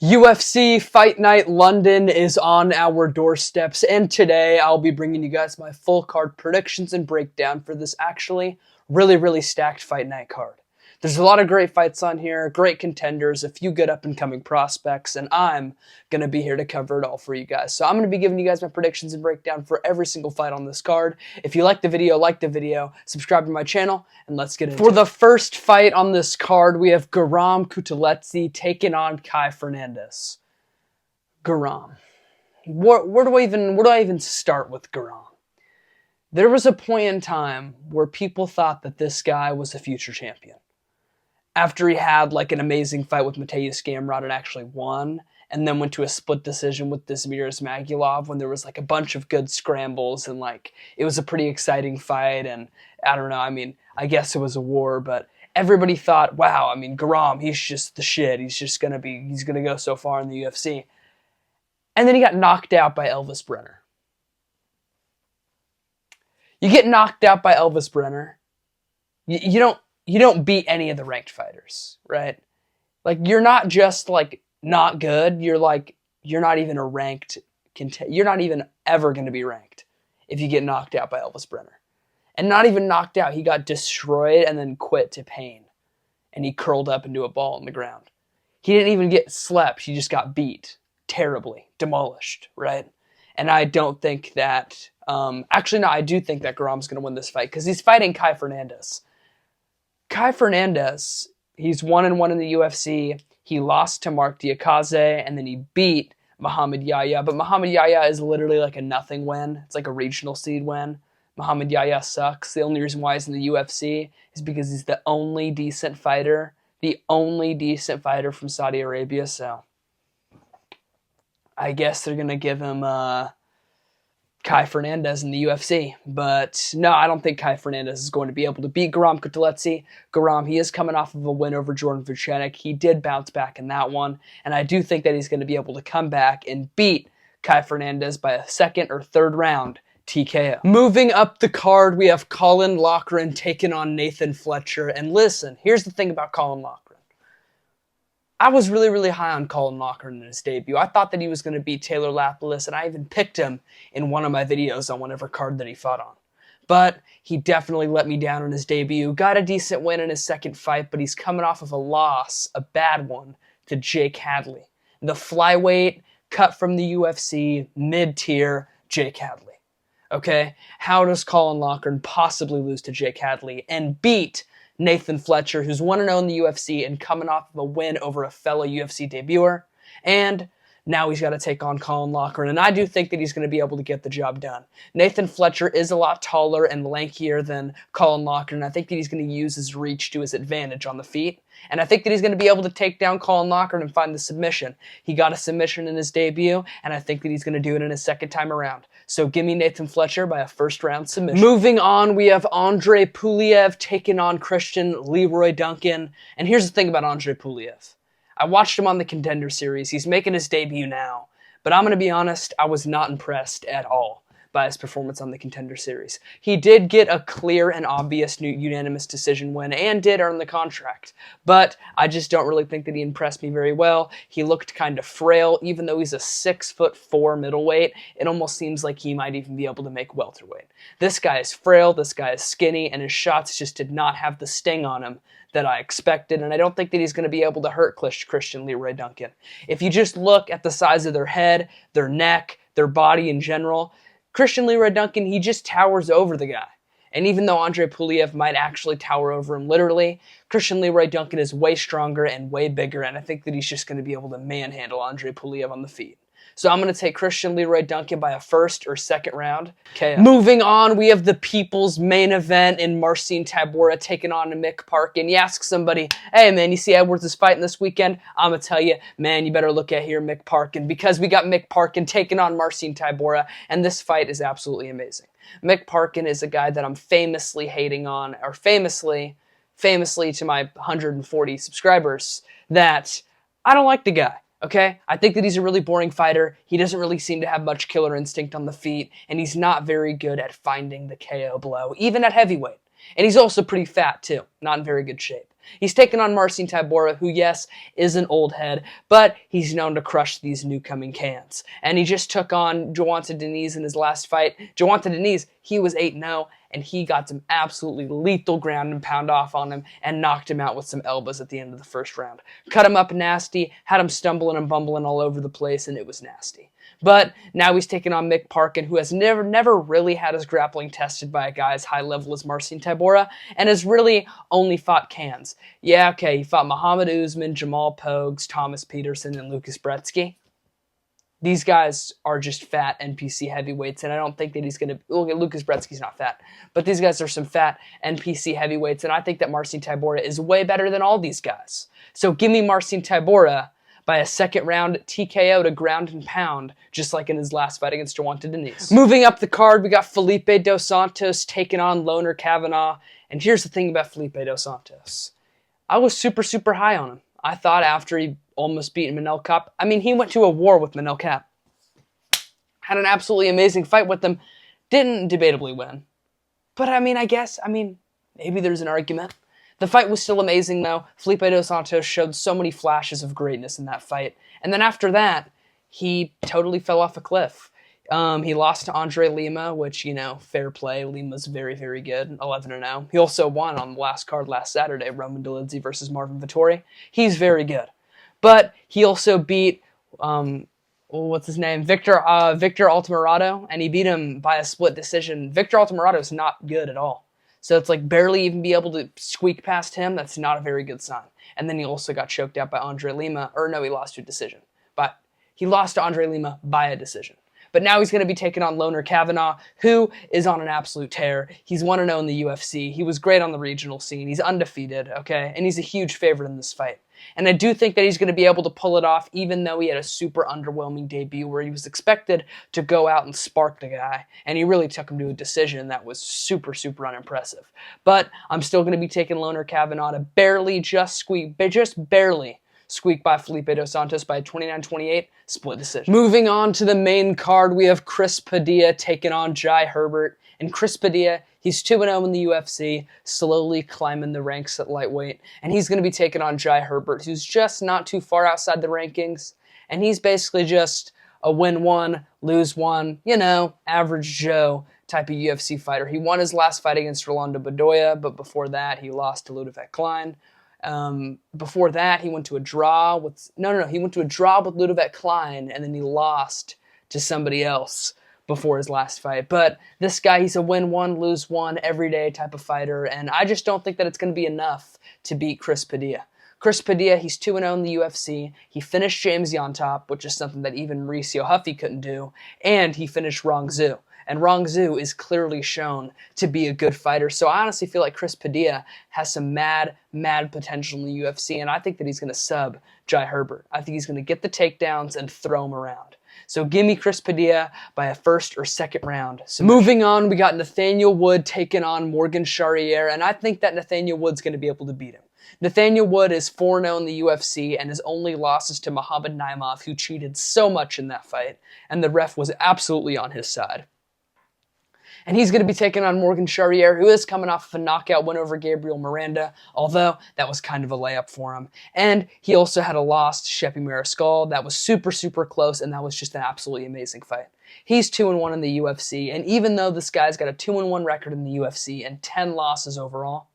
UFC Fight Night London is on our doorsteps, and today I'll be bringing you guys my full card predictions and breakdown for this actually really stacked Fight Night card. There's a lot of great fights on here, great contenders, a few good up-and-coming prospects, and I'm going to be here to cover it all for you guys. So I'm going to be giving you guys my predictions and breakdown for every single fight on this card. If you like the video, subscribe to my channel, and let's get into it. For the first fight on this card, we have Guram Kutateladze taking on Kai Fernandez. Guram. Where do I even start with Guram? There was a point in time where people thought that this guy was a future champion. After he had like an amazing fight with Mateusz Gamrot and actually won, and then went to a split decision with Dzimir Ismagulov when there was like a bunch of good scrambles and like it was a pretty exciting fight, and I don't know, I mean, I guess it was a war, but everybody thought, wow, I mean, Guram, he's just the shit. He's gonna go so far in the UFC. And then he got knocked out by Elvis Brenner. You get knocked out by Elvis Brenner, you don't beat any of the ranked fighters, right? Like, you're not just, like, not good. You're not even a ranked you're not even ever going to be ranked if you get knocked out by Elvis Brenner. And not even knocked out. He got destroyed and then quit to pain. And he curled up into a ball on the ground. He didn't even get slept. He just got beat terribly, demolished, right? And I don't think that... actually, no, I do think that Guram's going to win this fight because he's fighting Kai Fernandez. Kai Fernandez, he's 1-1 in the UFC. He lost to Mark Diakaze, and then he beat Muhammad Yahya. But Muhammad Yahya is literally like a nothing win. It's like a regional seed win. Muhammad Yahya sucks. The only reason why he's in the UFC is because he's the only decent fighter. The only decent fighter from Saudi Arabia. So I guess they're going to give him... Kai Fernandez in the UFC. But no, I don't think Kai Fernandez is going to be able to beat Guram Kutateladze. Guram, he is coming off of a win over Jordan Vucenic. He did bounce back in that one, and I do think that he's going to be able to come back and beat Kai Fernandez by a second or third round TKO. Moving up the card, we have Colin Loughran taking on Nathan Fletcher. And listen, here's the thing about Colin Loughran. I was really high on Colin Loughran in his debut. I thought that he was going to beat Taylor Lapilus, and I even picked him in one of my videos on whatever card that he fought on. But he definitely let me down in his debut. Got a decent win in his second fight, but he's coming off of a loss, a bad one, to Jake Hadley. The flyweight, cut from the UFC, mid-tier Jake Hadley. Okay? How does Colin Loughran possibly lose to Jake Hadley and beat Nathan Fletcher, who's 1-0 in the UFC and coming off of a win over a fellow UFC debuter? And now he's got to take on Colin Loughran, and I do think that he's going to be able to get the job done. Nathan Fletcher is a lot taller and lankier than Colin Loughran, and I think that he's going to use his reach to his advantage on the feet. And I think that he's going to be able to take down Colin Loughran and find the submission. He got a submission in his debut, and I think that he's going to do it in his second time around. So give me Nathan Fletcher by a first-round submission. Moving on, we have Andre Puliev taking on Christian Leroy Duncan. And here's the thing about Andre Puliev. I watched him on the Contender Series. He's making his debut now. But I'm going to be honest, I was not impressed at all by his performance on the Contender Series. He did get a clear and obvious unanimous decision win and did earn the contract. But I just don't really think that he impressed me very well. He looked kind of frail. Even though he's a 6'4" middleweight, it almost seems like he might even be able to make welterweight. This guy is frail, this guy is skinny, and his shots just did not have the sting on him that I expected, and I don't think that he's going to be able to hurt Christian Leroy Duncan. If you just look at the size of their head, their neck, their body in general, Christian Leroy Duncan, he just towers over the guy. And even though Andre Puliev might actually tower over him literally, Christian Leroy Duncan is way stronger and way bigger, and I think that he's just going to be able to manhandle Andre Puliev on the feet. So I'm going to take Christian Leroy Duncan by a first or second round KO. Moving on, we have the people's main event in Marcin Tybura taking on Mick Parkin. You ask somebody, hey man, you see Edwards is fighting this weekend? I'm going to tell you, man, you better look at here Mick Parkin, because we got Mick Parkin taking on Marcin Tybura, and this fight is absolutely amazing. Mick Parkin is a guy that I'm famously hating on, or famously to my 140 subscribers, that I don't like the guy. Okay? I think that he's a really boring fighter. He doesn't really seem to have much killer instinct on the feet, and he's not very good at finding the KO blow, even at heavyweight. And he's also pretty fat, too. Not in very good shape. He's taking on Marcin Tybura, who, yes, is an old head, but he's known to crush these new-coming cans. And he just took on Joanta Diniz in his last fight. Joanta Diniz, he was 8-0, and he got some absolutely lethal ground and pound off on him and knocked him out with some elbows at the end of the first round. Cut him up nasty, had him stumbling and bumbling all over the place, and it was nasty. But now he's taking on Mick Parkin, who has never really had his grappling tested by a guy as high level as Marcin Tybura, and has really only fought cans. Yeah, okay, he fought Muhammad Usman, Jamal Pogues, Thomas Peterson, and Lucas Brzeski. These guys are just fat NPC heavyweights, and I don't think that he's going to... Well, Lucas Brzeski's not fat, but these guys are some fat NPC heavyweights, and I think that Marcin Tybura is way better than all these guys. So give me Marcin Tybura by a second-round TKO to ground and pound, just like in his last fight against Joanta Diniz. Moving up the card, we got Felipe Dos Santos taking on Loner Kavanagh, and here's the thing about Felipe Dos Santos. I was super high on him. I thought after he almost beat Manel Kape, I mean, he went to a war with Manel Kape, had an absolutely amazing fight with him, didn't debatably win. But maybe there's an argument. The fight was still amazing, though. Felipe Dos Santos showed so many flashes of greatness in that fight. And then after that, he totally fell off a cliff. He lost to Andre Lima, which, fair play. Lima's very good, 11-0. He also won on the last card last Saturday, Roman Dolidze versus Marvin Vettori. He's very good. But he also beat, what's his name? Victor Altamirano, and he beat him by a split decision. Victor Altamirano is not good at all. So it's like barely even be able to squeak past him. That's not a very good sign. And then he also got choked out by Andre Lima. Or no, he lost to a decision. But he lost to Andre Lima by a decision. But now he's going to be taking on Loner Kavanagh, who is on an absolute tear. He's 1-0 in the UFC. He was great on the regional scene. He's undefeated, okay? And he's a huge favorite in this fight. And I do think that he's going to be able to pull it off, even though he had a super underwhelming debut where he was expected to go out and spark the guy. And he really took him to a decision that was super unimpressive. But I'm still going to be taking Loner Kavanagh to just barely squeak by Felipe Dos Santos by a 29-28 split decision. Moving on to the main card, we have Chris Padilla taking on Jai Herbert. And Chris Padilla, he's 2-0 in the UFC, slowly climbing the ranks at lightweight. And he's going to be taking on Jai Herbert, who's just not too far outside the rankings. And he's basically just a win one, lose one, average Joe type of UFC fighter. He won his last fight against Rolando Bedoya, but before that, he lost to Ludovit Klein. Before that, he went to a draw with... he went to a draw with Ludovit Klein, and then he lost to somebody else before his last fight. But this guy, he's a win one, lose one, everyday type of fighter, and I just don't think that it's going to be enough to beat Chris Padilla. Chris Padilla, he's 2-0 in the UFC. He finished James Yontop, which is something that even Mauricio Huffy couldn't do, and he finished Rong Zhu. And Rong Zhu is clearly shown to be a good fighter. So I honestly feel like Chris Padilla has some mad potential in the UFC, and I think that he's going to sub Jai Herbert. I think he's going to get the takedowns and throw him around. So give me Chris Padilla by a first or second round. So moving on, we got Nathaniel Wood taking on Morgan Charrier, and I think that Nathaniel Wood's going to be able to beat him. Nathaniel Wood is 4-0 in the UFC, and his only losses to Muhammad Naimov, who cheated so much in that fight, and the ref was absolutely on his side. And he's going to be taking on Morgan Charrier, who is coming off of a knockout win over Gabriel Miranda, although that was kind of a layup for him. And he also had a loss to Sheppy Mariscal that was super close, and that was just an absolutely amazing fight. He's 2-1 in the UFC, and even though this guy's got a 2-1 record in the UFC and 10 losses overall,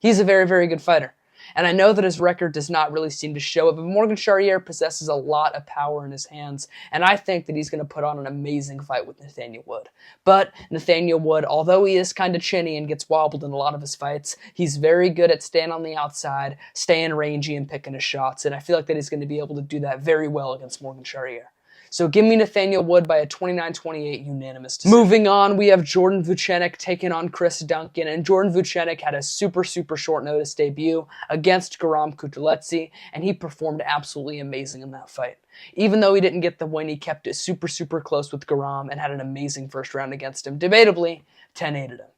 he's a very good fighter. And I know that his record does not really seem to show it, but Morgan Charrier possesses a lot of power in his hands, and I think that he's going to put on an amazing fight with Nathaniel Wood. But Nathaniel Wood, although he is kind of chinny and gets wobbled in a lot of his fights, he's very good at staying on the outside, staying rangy, and picking his shots, and I feel like that he's going to be able to do that very well against Morgan Charrier. So give me Nathaniel Wood by a 29-28 unanimous decision. Moving on, we have Jordan Vucenic taking on Chris Duncan, and Jordan Vucenic had a super short notice debut against Guram Kutateladze, and he performed absolutely amazing in that fight. Even though he didn't get the win, he kept it super close with Guram and had an amazing first round against him. Debatably, 10-8'd him.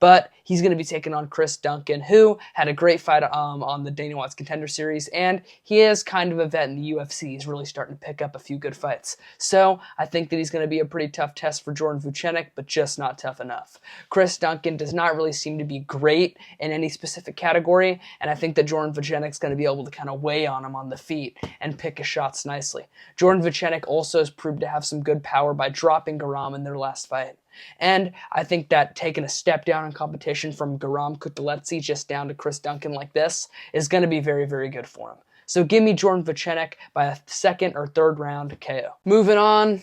But he's going to be taking on Chris Duncan, who had a great fight on the Dana White's Contender Series, and he is kind of a vet in the UFC. He's really starting to pick up a few good fights. So I think that he's going to be a pretty tough test for Jordan Vucenic, but just not tough enough. Chris Duncan does not really seem to be great in any specific category, and I think that Jordan Vucenic's going to be able to kind of weigh on him on the feet and pick his shots nicely. Jordan Vucenic also has proved to have some good power by dropping Garam in their last fight. And I think that taking a step down in competition from Garam Kutateletsi just down to Chris Duncan like this is going to be very, very good for him. So give me Jordan Vucenic by a second or third round KO. Moving on,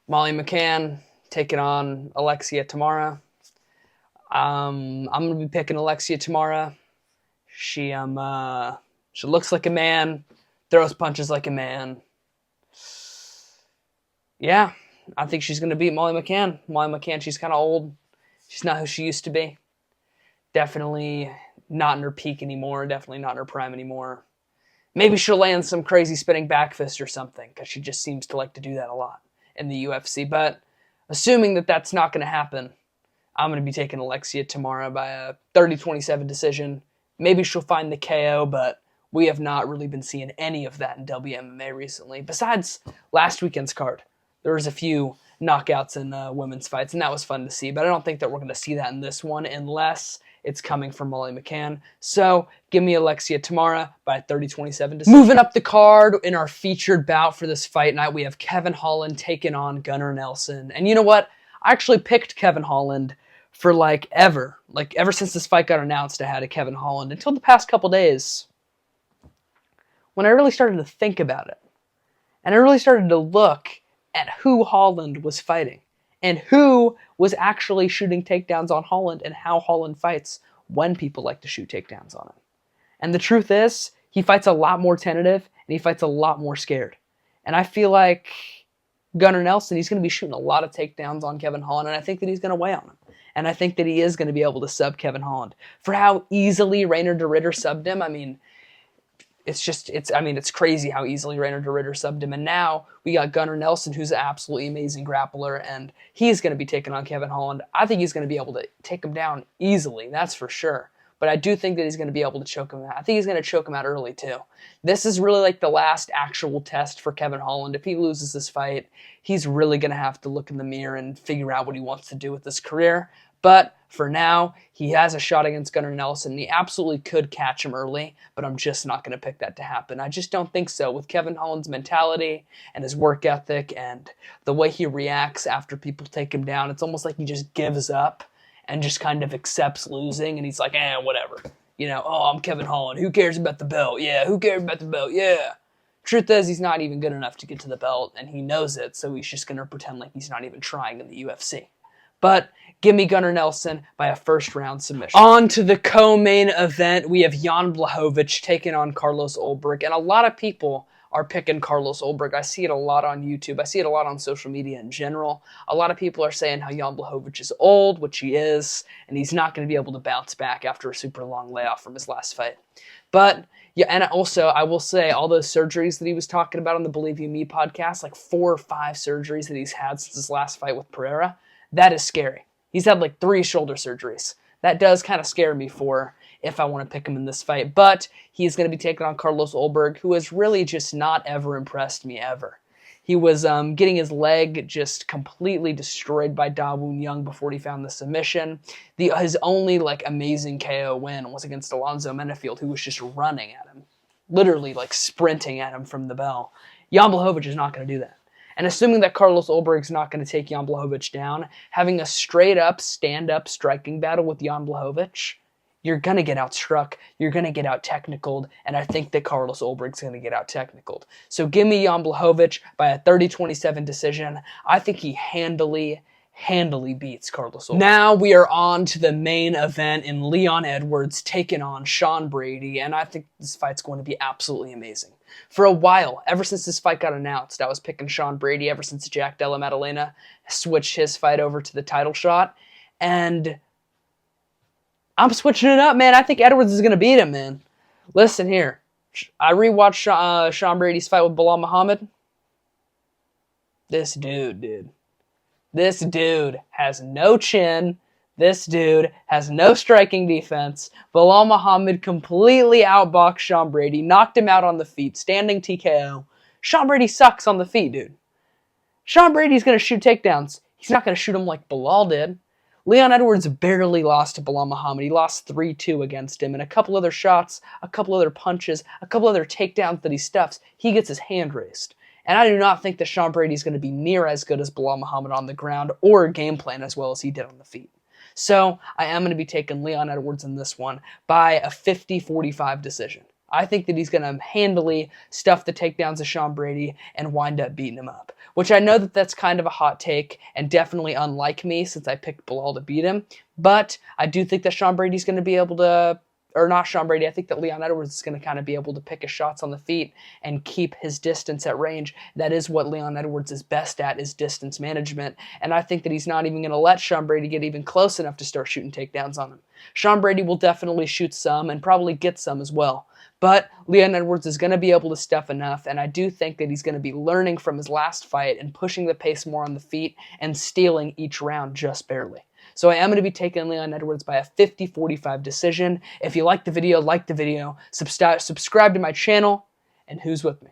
Molly McCann taking on Alexia Tamara. I'm going to be picking Alexia Tamara. She looks like a man, throws punches like a man. Yeah. I think she's going to beat Molly McCann. Molly McCann, she's kind of old. She's not who she used to be. Definitely not in her peak anymore. Definitely not in her prime anymore. Maybe she'll land some crazy spinning back fist or something, because she just seems to like to do that a lot in the UFC. But assuming that that's not going to happen, I'm going to be taking Alexia Tamara by a 30-27 decision. Maybe she'll find the KO, but we have not really been seeing any of that in WMMA recently. Besides last weekend's card. There was a few knockouts in women's fights, and that was fun to see. But I don't think that we're going to see that in this one unless it's coming from Molly McCann. So give me Alexia Tamara by a 30-27 decision. Moving up the card in our featured bout for this fight night, we have Kevin Holland taking on Gunnar Nelson. And you know what? I actually picked Kevin Holland for ever since this fight got announced. I had a Kevin Holland until the past couple days when I really started to think about it. And I really started to look at who Holland was fighting and who was actually shooting takedowns on Holland and how Holland fights when people like to shoot takedowns on him. And the truth is, he fights a lot more tentative and he fights a lot more scared. And I feel like Gunnar Nelson, he's going to be shooting a lot of takedowns on Kevin Holland, and I think that he's going to weigh on him. And I think that he is going to be able to sub Kevin Holland. For how easily Reiner de Ridder subbed him, it's crazy how easily Reiner de Ridder subbed him. And now we got Gunnar Nelson, who's an absolutely amazing grappler, and he's going to be taking on Kevin Holland. I think he's going to be able to take him down easily, that's for sure. But I do think that he's going to be able to choke him out. I think he's going to choke him out early, too. This is really the last actual test for Kevin Holland. If he loses this fight, he's really going to have to look in the mirror and figure out what he wants to do with his career. But for now, he has a shot against Gunnar Nelson. He absolutely could catch him early, but I'm just not going to pick that to happen. I just don't think so. With Kevin Holland's mentality and his work ethic and the way he reacts after people take him down, it's almost like he just gives up and just kind of accepts losing, and he's like, whatever. I'm Kevin Holland. Who cares about the belt? Yeah, who cares about the belt? Yeah. Truth is, he's not even good enough to get to the belt, and he knows it, so he's just going to pretend like he's not even trying in the UFC. But give me Gunnar Nelson by a first-round submission. On to the co-main event, we have Jan Blachowicz taking on Carlos Ulberg, and a lot of people are picking Carlos Ulberg. I see it a lot on YouTube. I see it a lot on social media in general. A lot of people are saying how Jan Blachowicz is old, which he is, and he's not going to be able to bounce back after a super long layoff from his last fight. But, yeah, and also, I will say, all those surgeries that he was talking about on the Believe You Me podcast, 4 or 5 surgeries that he's had since his last fight with Pereira, that is scary. He's had 3 shoulder surgeries. That does kind of scare me for if I want to pick him in this fight. But he's going to be taking on Carlos Ulberg, who has really just not ever impressed me ever. He was getting his leg just completely destroyed by Da Woon Young before he found the submission. His only amazing KO win was against Alonzo Menefield, who was just running at him, literally sprinting at him from the bell. Jan Blachowicz is not going to do that. And assuming that Carlos Ulberg's not going to take Jan Blachowicz down, having a straight-up, stand-up striking battle with Jan Blachowicz, you're going to get outstruck, you're going to get out-technicaled, and I think that Carlos Ulberg's going to get out-technicaled. So give me Jan Blachowicz by a 30-27 decision. I think he handily beats Carlos Ulberg. Now we are on to the main event in Leon Edwards taking on Sean Brady, and I think this fight's going to be absolutely amazing. For a while, ever since this fight got announced, I was picking Sean Brady ever since Jack Della Maddalena switched his fight over to the title shot, and I'm switching it up, man. I think Edwards is going to beat him, man. Listen here. I rewatched Sean Brady's fight with Bilal Muhammad. This dude. This dude has no chin. This dude has no striking defense. Bilal Muhammad completely outboxed Sean Brady, knocked him out on the feet, standing TKO. Sean Brady sucks on the feet, dude. Sean Brady's going to shoot takedowns. He's not going to shoot them like Bilal did. Leon Edwards barely lost to Bilal Muhammad. He lost 3-2 against him. And a couple other shots, a couple other punches, a couple other takedowns that he stuffs, he gets his hand raised. And I do not think that Sean Brady is going to be near as good as Bilal Muhammad on the ground or game plan as well as he did on the feet. So I am going to be taking Leon Edwards in this one by a 50-45 decision. I think that he's going to handily stuff the takedowns of Sean Brady and wind up beating him up, which I know that that's kind of a hot take and definitely unlike me since I picked Bilal to beat him. But I do think that Sean Brady's going to be able to, or not Sean Brady, I think that Leon Edwards is going to kind of be able to pick his shots on the feet and keep his distance at range. That is what Leon Edwards is best at, is distance management. And I think that he's not even going to let Sean Brady get even close enough to start shooting takedowns on him. Sean Brady will definitely shoot some and probably get some as well. But Leon Edwards is going to be able to stuff enough, and I do think that he's going to be learning from his last fight and pushing the pace more on the feet and stealing each round just barely. So I am going to be taking Leon Edwards by a 50-45 decision. If you like the video, subscribe to my channel, and who's with me?